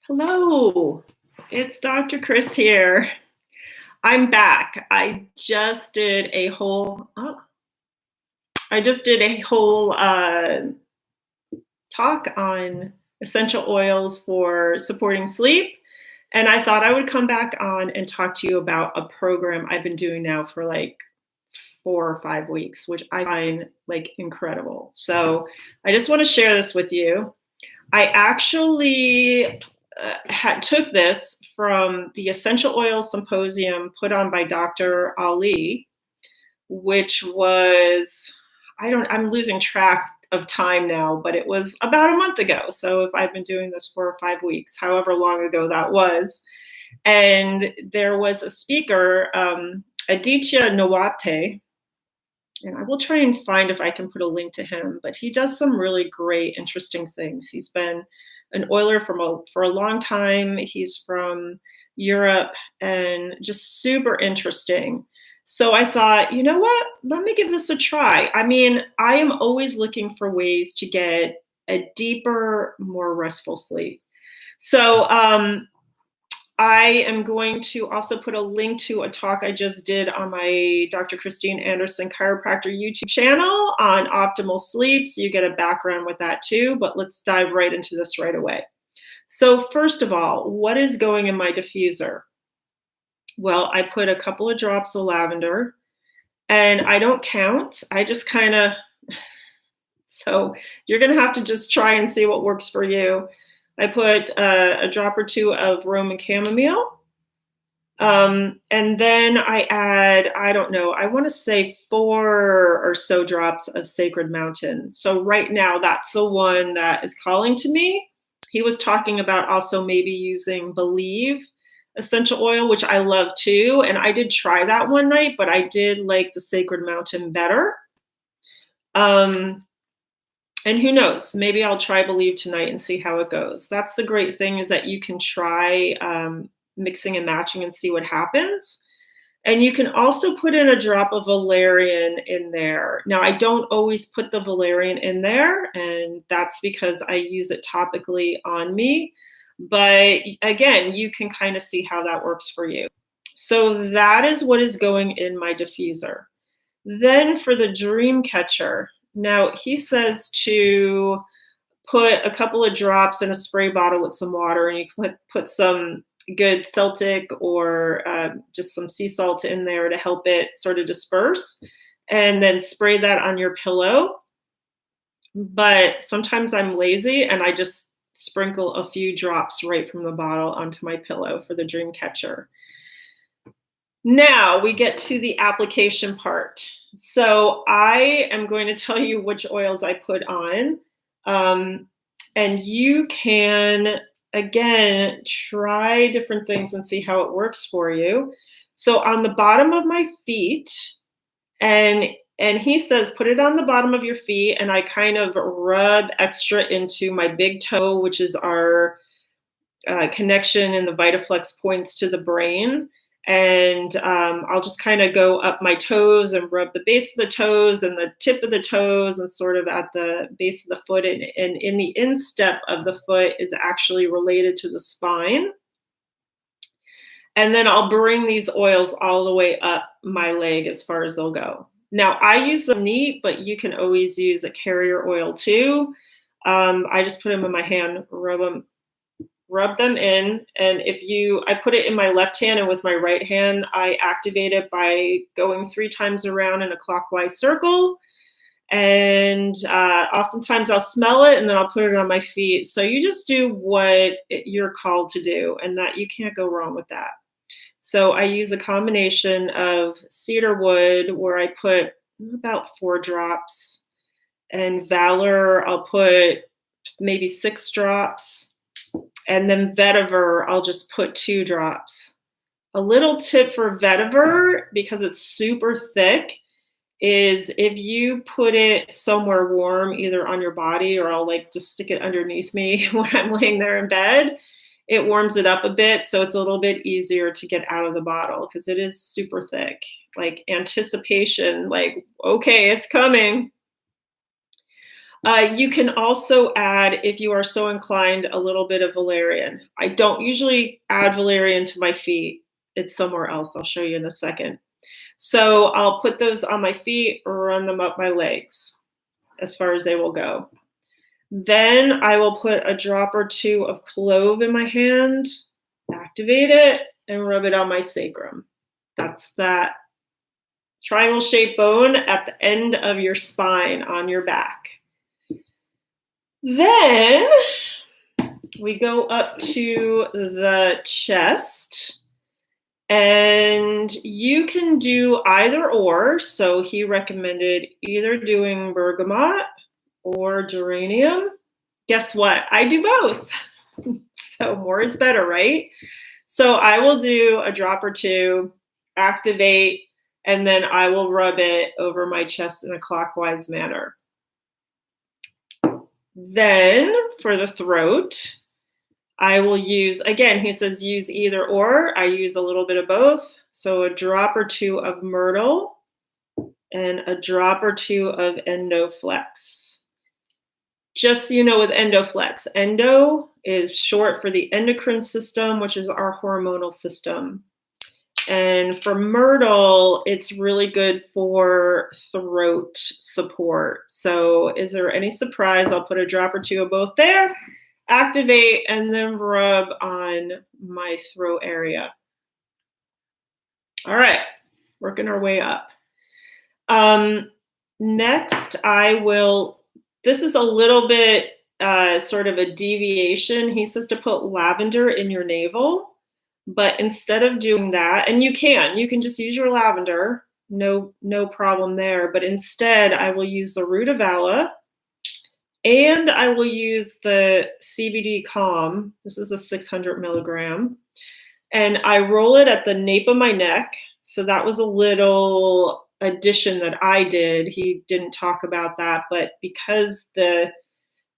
Hello, it's Dr. Chris here. I'm back. I just did a whole talk on essential oils for supporting sleep, and I thought I would come back on and talk to you about a program I've been doing now for like 4 or 5 weeks, which I find like incredible. So I just want to share this with you. I actually took this from the Essential Oils Symposium put on by Dr. Ali, which was, I'm losing track of time now, but it was about a month ago. So if I've been doing this for 5 weeks, however long ago that was. And there was a speaker, Aditya Nowotny, and I will try and find if I can put a link to him, but he does some really great, interesting things. He's been an oiler for a long time. He's from Europe and just super interesting. So I thought, you know what? Let me give this a try. I mean, I am always looking for ways to get a deeper, more restful sleep. So I am going to also put a link to a talk I just did on my Dr. Christine Anderson Chiropractor YouTube channel on optimal sleep. So you get a background with that too, but let's dive right into this right away. So first of all, what is going in my diffuser? Well, I put a couple of drops of lavender and I don't count. I just kind of, so you're going to have to just try and see what works for you. I put a drop or two of Roman chamomile. And then I add, I don't know, I want to say 4 or so drops of Sacred Mountain. So right now, that's the one that is calling to me. He was talking about also maybe using Believe essential oil, which I love too. And I did try that one night, but I did like the Sacred Mountain better. And who knows, maybe I'll try Believe tonight and see how it goes. That's the great thing, is that you can try mixing and matching and see what happens. And you can also put in a drop of valerian in there. Now, I don't always put the valerian in there, and that's because I use it topically on me. But again, you can kind of see how that works for you. So that is what is going in my diffuser. Then for the dream catcher, now he says to put a couple of drops in a spray bottle with some water, and you put some good Celtic or just some sea salt in there to help it sort of disperse, and then spray that on your pillow. But sometimes I'm lazy and I just sprinkle a few drops right from the bottle onto my pillow for the dream catcher. Now we get to the application part. So I am going to tell you which oils I put on. And you can, again, try different things and see how it works for you. So on the bottom of my feet, and he says, put it on the bottom of your feet, and I kind of rub extra into my big toe, which is our connection in the VitaFlex points to the brain. And I'll just kind of go up my toes and rub the base of the toes and the tip of the toes and sort of at the base of the foot. And in the instep of the foot is actually related to the spine. And then I'll bring these oils all the way up my leg as far as they'll go. Now, I use them neat, but you can always use a carrier oil too. I just put them in my hand, rub them in. And I put it in my left hand, and with my right hand, I activate it by going 3 times around in a clockwise circle. And oftentimes I'll smell it and then I'll put it on my feet. So you just do what you're called to do, and that you can't go wrong with that. So I use a combination of cedar wood, where I put about 4 drops, and Valor, I'll put maybe 6 drops. And then vetiver, I'll just put 2 drops. A little tip for vetiver, because it's super thick, is if you put it somewhere warm, either on your body, or I'll like just stick it underneath me when I'm laying there in bed, it warms it up a bit. So it's a little bit easier to get out of the bottle, because it is super thick. Like anticipation, like, okay, it's coming. You can also add, if you are so inclined, a little bit of valerian. I don't usually add valerian to my feet. It's somewhere else. I'll show you in a second. So I'll put those on my feet, run them up my legs as far as they will go. Then I will put a drop or two of clove in my hand, activate it, and rub it on my sacrum. That's that triangle-shaped bone at the end of your spine on your back. Then we go up to the chest, and you can do either or. So he recommended either doing bergamot or geranium. Guess what? I do both. So more is better, right? So I will do a drop or two, activate, and then I will rub it over my chest in a clockwise manner. Then for the throat, I will use, again, he says use either or. I use a little bit of both. So a drop or two of myrtle and a drop or two of endoflex. Just so you know, with endoflex, endo is short for the endocrine system, which is our hormonal system. And for myrtle, it's really good for throat support. So is there any surprise? I'll put a drop or two of both there, activate, and then rub on my throat area. All right, working our way up. Next, this is a little bit sort of a deviation. He says to put lavender in your navel. But instead of doing that, and you can just use your lavender, no problem there. But instead, I will use the rutavala, and I will use the CBD Calm. This is a 600 milligram, and I roll it at the nape of my neck. So that was a little addition that I did. He didn't talk about that, but because the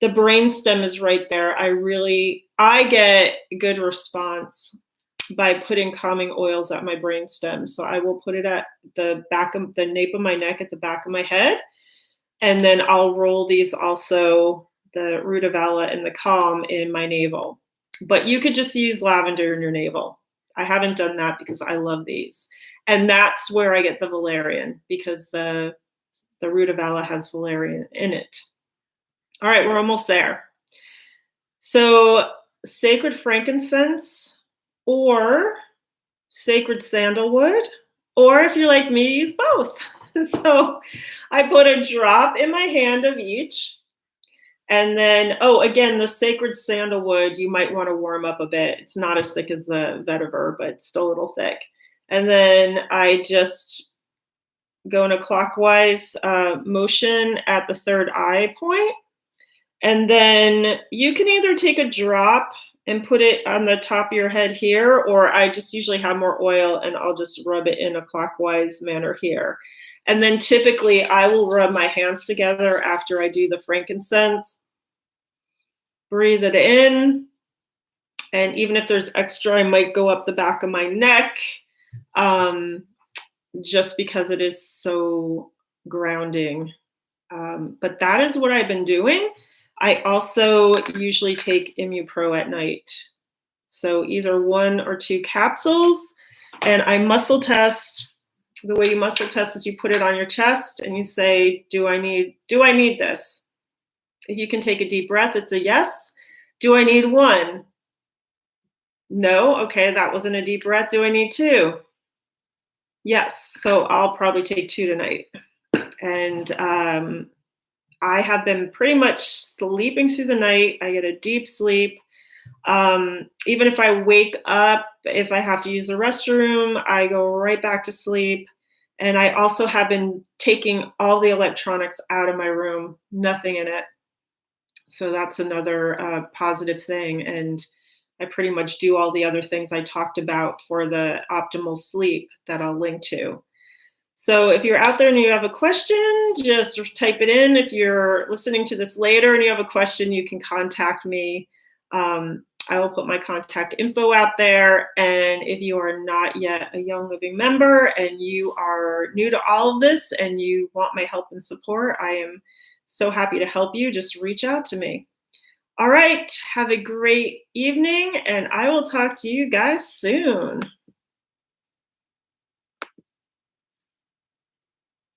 brainstem is right there, I get a good response by putting calming oils at my brainstem. So I will put it at the back of the nape of my neck, at the back of my head. And then I'll roll these also, the rutavala and the calm, in my navel. But you could just use lavender in your navel. I haven't done that because I love these. And that's where I get the valerian, because the rutavala has valerian in it. All right, we're almost there. So sacred frankincense, or sacred sandalwood, or if you're like me, use both. So I put a drop in my hand of each. And then, again, the sacred sandalwood, you might want to warm up a bit. It's not as thick as the vetiver, but it's still a little thick. And then I just go in a clockwise motion at the third eye point. And then you can either take a drop and put it on the top of your head here, or I just usually have more oil and I'll just rub it in a clockwise manner here. And then typically I will rub my hands together after I do the frankincense, breathe it in, and even if there's extra, I might go up the back of my neck, just because it is so grounding. But that is what I've been doing. I also usually take ImmuPro at night. So either 1 or 2 capsules, and I muscle test. The way you muscle test is you put it on your chest and you say, do I need this? If you can take a deep breath, it's a yes. Do I need 1? No. Okay, that wasn't a deep breath. Do I need 2? Yes. So I'll probably take 2 tonight. And I have been pretty much sleeping through the night. I get a deep sleep. Even if I wake up, if I have to use the restroom, I go right back to sleep. And I also have been taking all the electronics out of my room, nothing in it. So that's another positive thing. And I pretty much do all the other things I talked about for the optimal sleep that I'll link to. So if you're out there and you have a question, just type it in. If you're listening to this later and you have a question, you can contact me. I will put my contact info out there. And if you are not yet a Young Living member and you are new to all of this and you want my help and support, I am So happy to help you. Just reach out to me. All right. Have a great evening, and I will talk to you guys soon.